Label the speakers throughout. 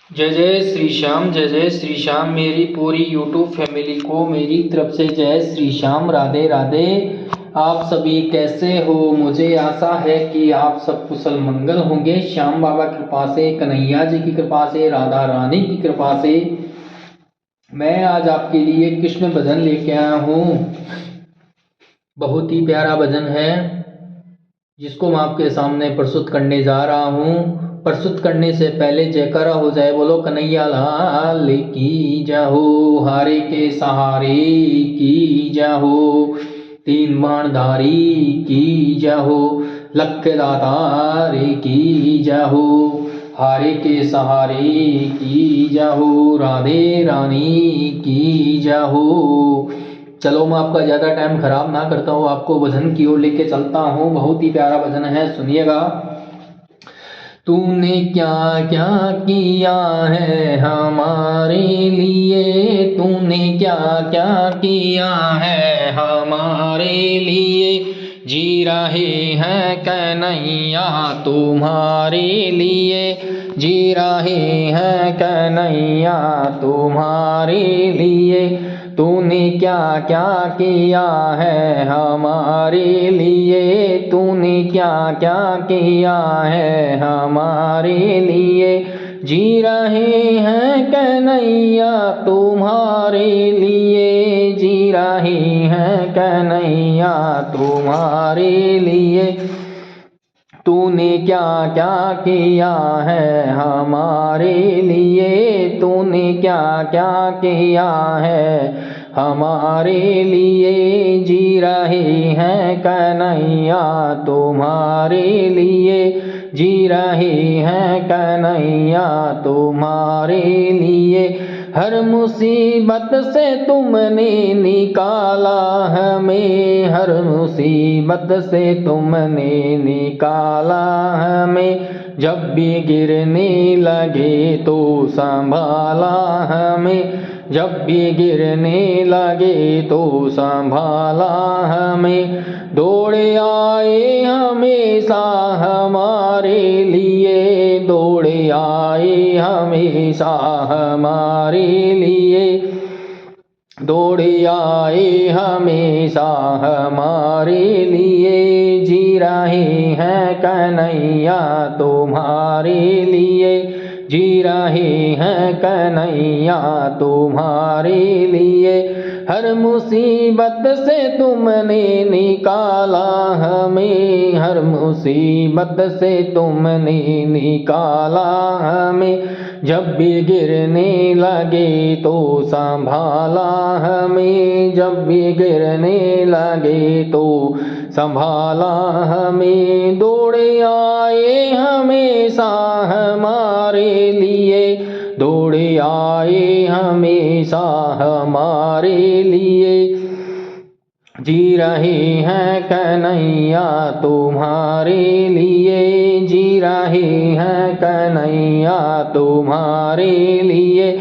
Speaker 1: जय जय श्री श्याम, जय जय श्री श्याम। मेरी पूरी यूट्यूब फैमिली को मेरी तरफ से जय श्री श्याम, राधे राधे। आप सभी कैसे हो? मुझे आशा है कि आप सब कुशल मंगल होंगे। श्याम बाबा की कृपा से, कन्हैया जी की कृपा से, राधा रानी की कृपा से मैं आज आपके लिए कृष्ण भजन लेके आया हूँ। बहुत ही प्यारा भजन है जिसको मैं आपके सामने प्रस्तुत करने जा रहा हूँ। प्रस्तुत करने से पहले जयकारा हो जाए, बोलो कन्हैया लाल की जाहो, हारे के सहारे की जाहो, तीन बाणधारी की जाहो, लख दातार की जाहो, हारे के सहारे की जाहो, राधे रानी की जाहो। चलो मैं आपका ज़्यादा टाइम खराब ना करता हूँ, आपको भजन की ओर लेके चलता हूँ। बहुत ही प्यारा भजन है, सुनिएगा। तूने क्या क्या किया है हमारे लिए, तूने क्या क्या किया है हमारे लिए, जी रहे हैं कन्हैया तुम्हारे लिए, जी रहे हैं कन्हैया तुम्हारे लिए। तूने क्या क्या किया है हमारे लिए, तूने क्या क्या किया है हमारे लिए, जी रहे हैं कन्हैया तुम्हारे लिए, जी रहे हैं कन्हैया तुम्हारे लिए। तूने क्या क्या किया है हमारे लिए, तूने क्या क्या किया है हमारे लिए, जी रहे हैं कन्हैया तुम्हारे लिए, जी रहे हैं कन्हैया तुम्हारे लिए। हर मुसीबत से तुमने निकाला हमें, हर मुसीबत से तुमने निकाला हमें, जब भी गिरने लगे तो संभाला हमें, जब भी गिरने लगे तो संभाला हमें। दौड़े आए हमेशा हमारे लिए, दौड़े आए हमेशा हमारे लिए, दौड़े आए हमेशा हमारे लिए, जी रहे हैं कन्हैया तुम्हारे लिए, जी रहे हैं कन्हैया तुम्हारे लिए। हर मुसीबत से तुमने निकाला हमें, हर मुसीबत से तुमने निकाला हमें, जब भी गिरने लगे तो संभाला हमें, जब भी गिरने लगे तो संभाला हमें। दौड़े आए हमेशा हमारे लिए, दौड़े आए हमेशा हमारे लिए, जी रहे हैं कन्हैया तुम्हारे लिए, जी रहे हैं कन्हैया तुम्हारे लिए।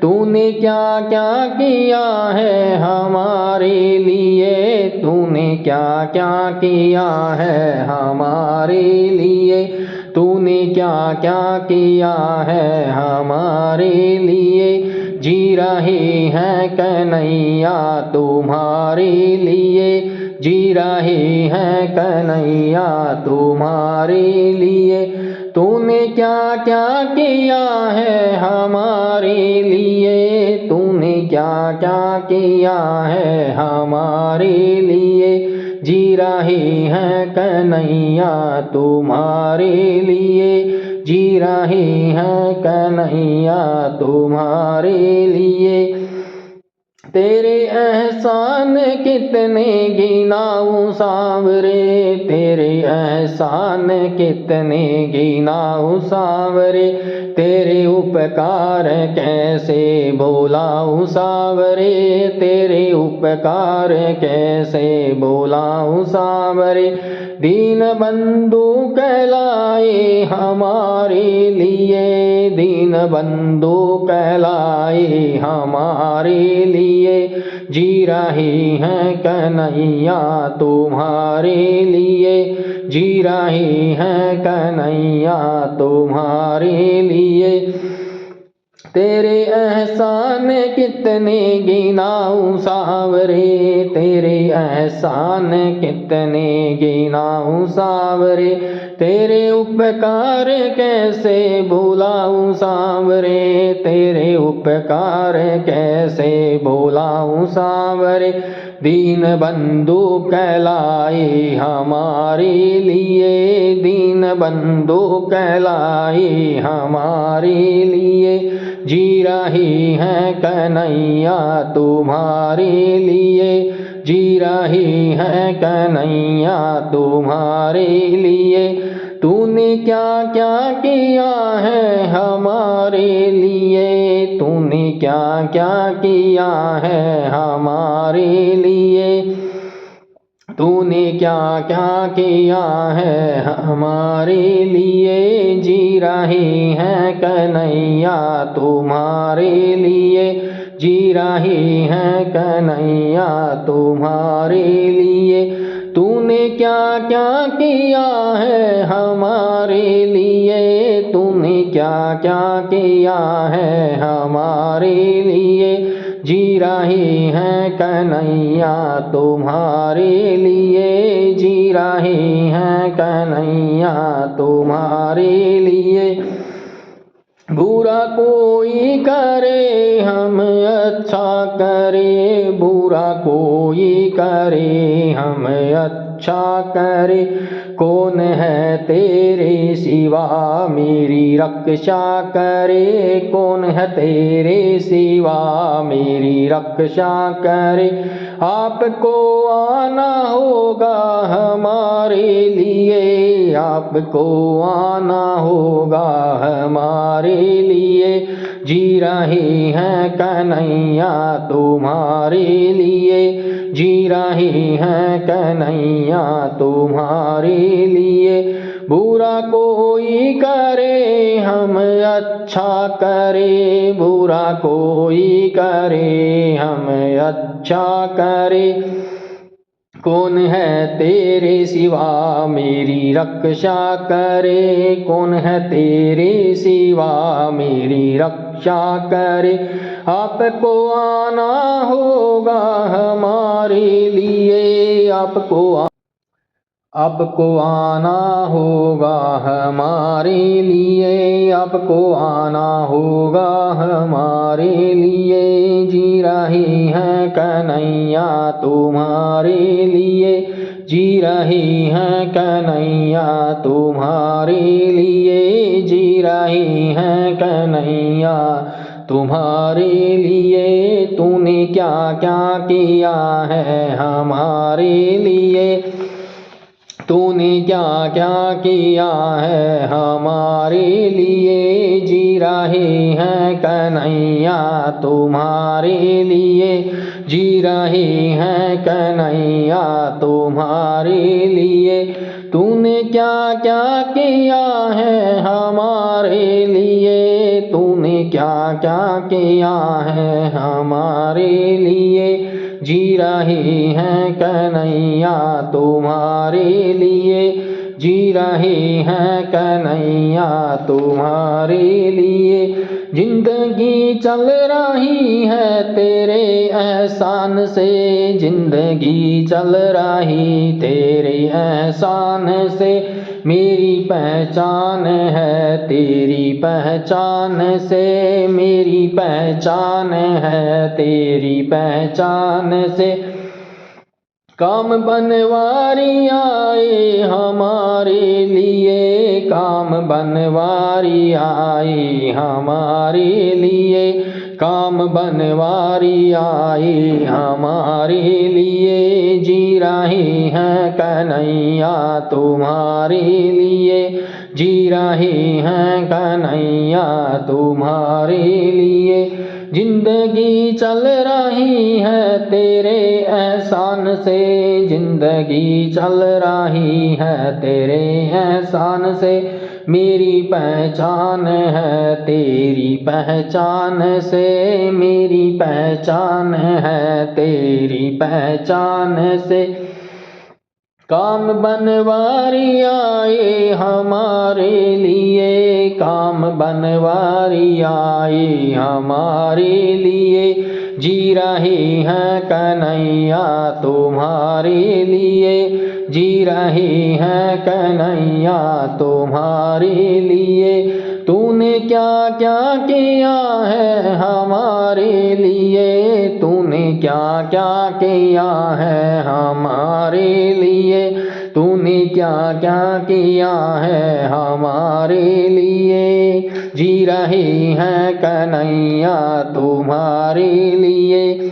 Speaker 1: तूने क्या क्या किया है हमारे लिए, तूने क्या क्या किया है हमारे लिए, तूने क्या क्या किया है हमारे लिए, जी रहे हैं कन्हैया तुम्हारे लिए, जी रहे हैं कन्हैया तुम्हारे लिए। तूने क्या क्या किया है हमारे लिए, तूने क्या क्या किया है हमारे लिए, जी रहे हैं कन्हैया तुम्हारे लिए, जी रहे हैं कन्हैया तुम्हारे लिए। तेरे एहसान कितने गिनाऊं सांवरे, तेरे एहसान कितने गिनाऊं सांवरे, तेरे उपकार कैसे बोलाऊं सांवरे, तेरे उपकार कैसे बोलाऊं सांवरे। दीन बंधु कहलाए हमारे लिए, दीन बंधु कहलाए हमारे लिए, जी रहे हैं कन्हैया तुम्हारे लिए, जी रहे हैं कन्हैया तुम्हारे लिए। तेरे एहसान कितने गिनाऊं सावरे, तेरे एहसान कितने गिनाऊं सावरे, तेरे उपकार कैसे भुलाऊं सावरे, तेरे उपकार कैसे भुलाऊं सावरे। दीन बंधु कहलाए हमारे लिए, दीन बंधु कहलाए हमारे लिए, जी रही है कन्हैया तुम्हारे लिए, जी रही है कन्हैया तुम्हारे लिए। तूने क्या क्या किया है हमारे लिए, तूने क्या क्या किया है हमारे लिए, तूने क्या क्या किया है हमारे लिए, जी रही है कन्हैया तुम्हारे लिए, जी रही है कन्हैया तुम्हारे लिए। तूने क्या क्या किया है हमारे लिए, तूने क्या क्या किया है हमारे लिए, जी रही है कन्हैया तुम्हारे लिए, जी रही है कन्हैया तुम्हारे लिए। बुरा कोई करे हम अच्छा करे, बुरा कोई करे हम अच्छा करे, कौन है तेरे सिवा मेरी रक्षा करे, कौन है तेरे सिवा मेरी रक्षा करे। आपको आना होगा हमारे लिए, आपको आना होगा हमारे लिए, जी रही है कन्हैया तुम्हारे लिए, जी रही है कन्हैया तुम्हारे लिए। बुरा कोई करे हम अच्छा करे, बुरा कोई करे हम अच्छा करे, कौन है तेरे सिवा मेरी रक्षा करे, कौन है तेरे सिवा मेरी रक्षा करे। आपको आना होगा हमारे लिए, आपको आना होगा हमारे लिए, आपको आना होगा हमारे लिए, जी रही है कन्हैया तुम्हारे लिए, जी रही है कन्हैया तुम्हारे लिए, जी रही है कन्हैया तुम्हारे लिए। तूने क्या क्या किया है हमारे लिए, तूने क्या क्या किया है हमारे लिए, जी रही है कन्हैया तुम्हारे लिए, जी रही है कन्हैया तुम्हारे लिए। तूने क्या क्या किया है हमारे लिए, तूने क्या क्या किया है हमारे लिए, जी रही है कन्हैया तुम्हारे लिए, जी रही है कन्हैया तुम्हारे लिए। जिंदगी चल रही है तेरे एहसान से, जिंदगी चल रही तेरे एहसान से, मेरी पहचान है तेरी पहचान से, मेरी पहचान है तेरी पहचान से। काम बनवारी आए हमारे लिए, काम बनवारी आए हमारे लिए, काम बनवारी आए हमारे लिए, जी रही है कन्हैया तुम्हारे लिए, जी रही है कन्हैया तुम्हारे लिए। जिंदगी चल रही है तेरे एहसान से, जिंदगी चल रही है तेरे एहसान से, मेरी पहचान है तेरी पहचान से, मेरी पहचान है तेरी पहचान से। काम बनवारी आए हमारे लिए, काम बनवारी आए हमारे लिए, जी रहे हैं कन्हैया तुम्हारे लिए, जी रहे हैं कन्हैया तुम्हारे लिए। तूने क्या क्या किया है हमारे लिए, तूने क्या क्या किया है हमारे लिए, तूने क्या क्या किया है हमारे लिए, जी रहे हैं कन्हैया तुम्हारे लिए,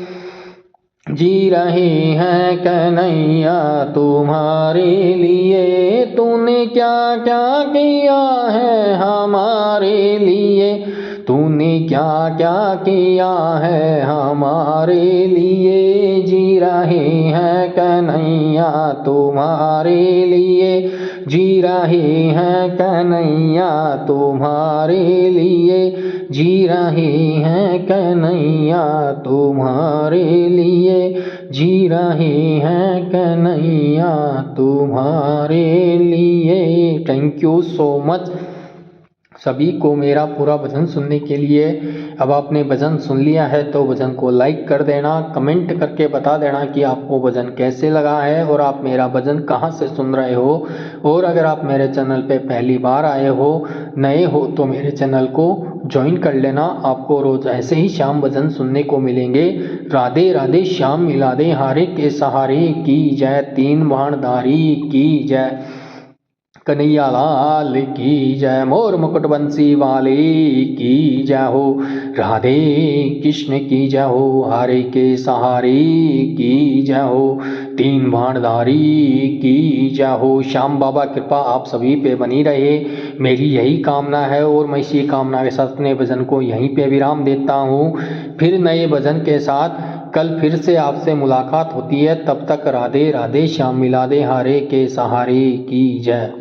Speaker 1: जी रहे हैं कन्हैया तुम्हारे लिए। तूने क्या क्या किया है हमारे लिए, तूने क्या क्या किया है हमारे लिए, जी रहे हैं कन्हैया तुम्हारे लिए, जी रहे हैं कन्हैया तुम्हारे लिए, जी रहे हैं कन्हैया तुम्हारे लिए, जी रहे हैं कन्हैया तुम्हारे लिए। थैंक यू सो मच सभी को मेरा पूरा भजन सुनने के लिए। अब आपने भजन सुन लिया है तो भजन को लाइक कर देना, कमेंट करके बता देना कि आपको भजन कैसे लगा है और आप मेरा भजन कहाँ से सुन रहे हो। और अगर आप मेरे चैनल पे पहली बार आए हो, नए हो, तो मेरे चैनल को ज्वाइन कर लेना। आपको रोज़ ऐसे ही श्याम भजन सुनने को मिलेंगे। राधे राधे श्याम मिला दे हारे के सहारे की जय, तीन बाणधारी की जय, कन्हैया लाल की जय, मोर मुकुट बंसी वाले की जय हो, राधे कृष्ण की जय हो, हारे के सहारे की जय हो, तीन बाणधारी की जय हो। श्याम बाबा कृपा आप सभी पे बनी रहे, मेरी यही कामना है और मैं इसी कामना के साथ अपने भजन को यहीं पे विराम देता हूँ। फिर नए भजन के साथ कल फिर से आपसे मुलाकात होती है। तब तक राधे राधे श्याम मिला दे हारे के सहारे की जय।